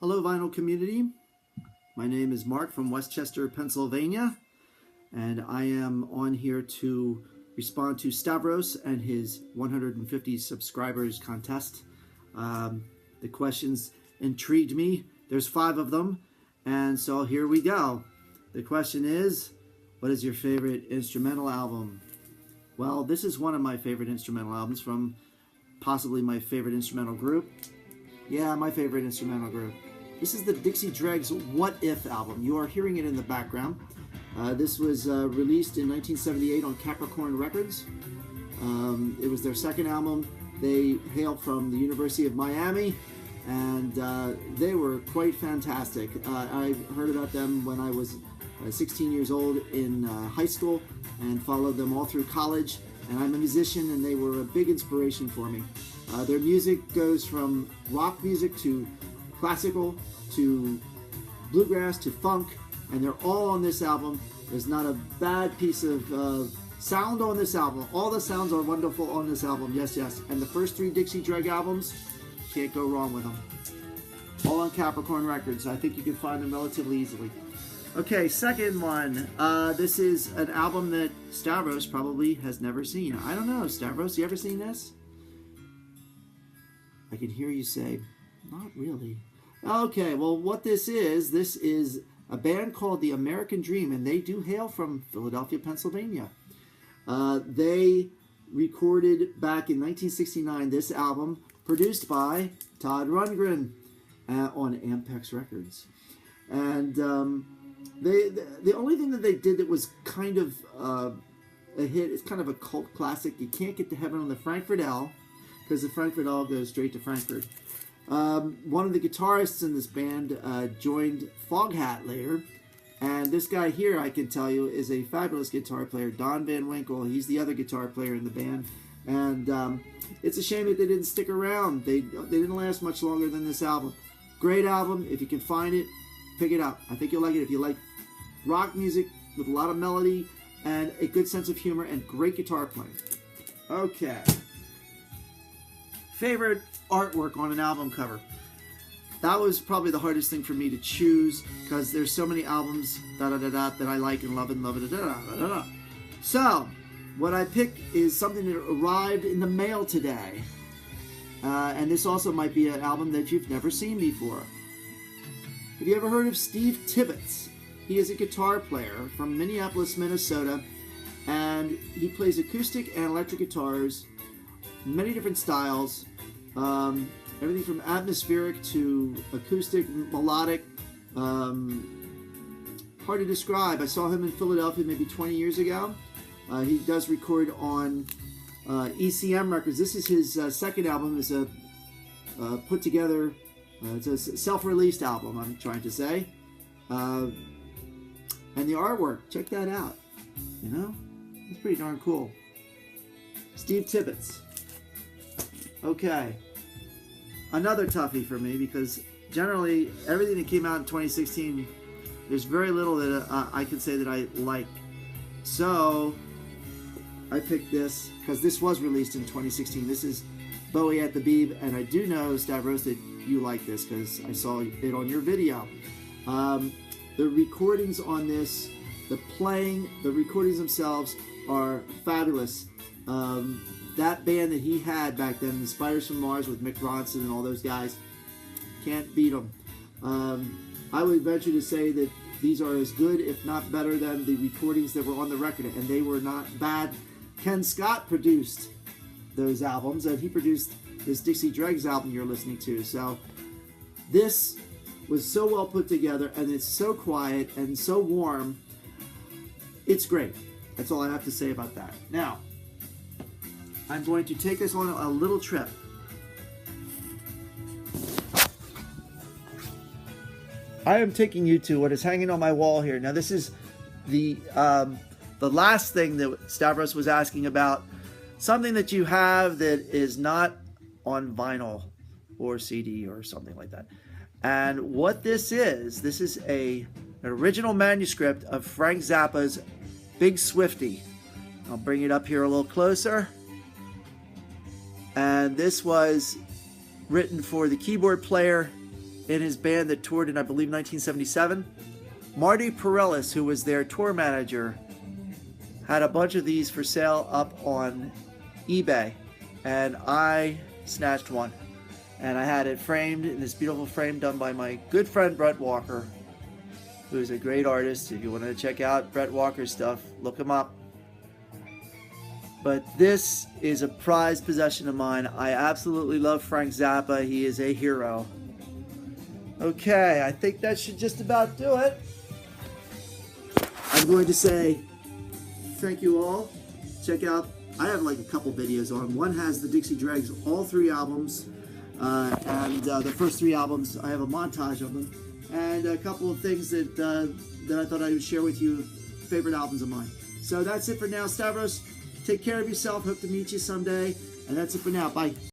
Hello, vinyl community. My name is Mark from Westchester, Pennsylvania, and I am on here to respond to Stavros and his 150 subscribers contest. The questions intrigued me. There's 5 of them, and so here we go. The question is, what is your favorite instrumental album? Well, this is one of my favorite instrumental albums from possibly my favorite instrumental group. Yeah, my favorite instrumental group. This is the Dixie Dregs What If album. You are hearing it in the background. This was released in 1978 on Capricorn Records. It was their second album. They hail from the University of Miami, and they were quite fantastic. I heard about them when I was 16 years old in high school and followed them all through college. And I'm a musician, and they were a big inspiration for me. Their music goes from rock music to classical to bluegrass to funk, and they're all on this album. There's not a bad piece of sound on this album. All the sounds are wonderful on this album. Yes, yes. And the first 3 Dixie Dreg albums, can't go wrong with them. All on Capricorn Records. I think you can find them relatively easily. Okay, second one. This is an album that Stavros probably has never seen. I don't know, Stavros, you ever seen this? I can hear you say, not really. Okay, well, what this is a band called The American Dream, and they do hail from Philadelphia, Pennsylvania. They recorded back in 1969 this album, produced by Todd Rundgren on Ampex Records. And the only thing that they did that was kind of a hit, it's kind of a cult classic. You Can't Get to Heaven on the Frankfurt L, because the Frankfurt L goes straight to Frankfurt. One of the guitarists in this band joined Foghat later, and this guy here, I can tell you, is a fabulous guitar player, Don Van Winkle. He's the other guitar player in the band, and it's a shame that they didn't stick around. They didn't last much longer than this album. Great album. If you can find it, pick it up. I think you'll like it if you like rock music with a lot of melody and a good sense of humor and great guitar playing. Okay. Favorite artwork on an album cover. That was probably the hardest thing for me to choose because there's so many albums that I like and love and love it. So what I picked is something that arrived in the mail today, and this also might be an album that you've never seen before. Have you ever heard of Steve Tibbetts? He is a guitar player from Minneapolis, Minnesota, and he plays acoustic and electric guitars, many different styles, everything from atmospheric to acoustic, melodic, hard to describe. I saw him in Philadelphia maybe 20 years ago. He does record on ECM Records. This is his second album. It's a put together, it's a self-released album, I'm trying to say. And the artwork, check that out. You know, it's pretty darn cool. Steve Tibbetts. Okay, another toughie for me because generally everything that came out in 2016, there's very little that I can say that I like. So I picked this because this was released in 2016. This is Bowie at the Beeb, and I do know, Stavros, that you like this because I saw it on your video. The recordings on this, the playing, the recordings themselves are fabulous. That band that he had back then, the Spiders from Mars with Mick Ronson and all those guys, can't beat them. I would venture to say that these are as good, if not better, than the recordings that were on the record, and they were not bad. Ken Scott produced those albums, and he produced this Dixie Dregs album you're listening to. So this was so well put together, and it's so quiet and so warm. It's great. That's all I have to say about that. Now, I'm going to take us on a little trip. I am taking you to what is hanging on my wall here. Now, this is the last thing that Stavros was asking about. Something that you have that is not on vinyl or CD or something like that. And what this is an original manuscript of Frank Zappa's Big Swifty. I'll bring it up here a little closer. And this was written for the keyboard player in his band that toured in, I believe, 1977. Marty Perellis, who was their tour manager, had a bunch of these for sale up on eBay, and I snatched one. And I had it framed in this beautiful frame done by my good friend Brett Walker, who's a great artist. If you want to check out Brett Walker's stuff, look him up. But this is a prized possession of mine. I absolutely love Frank Zappa. He is a hero. Okay, I think that should just about do it. I'm going to say thank you all. Check out, I have like a couple videos on. One has the Dixie Dregs, all 3 albums. And the first 3 albums, I have a montage of them. And a couple of things that I thought I would share with you, favorite albums of mine. So that's it for now, Stavros. Take care of yourself. Hope to meet you someday. And that's it for now. Bye.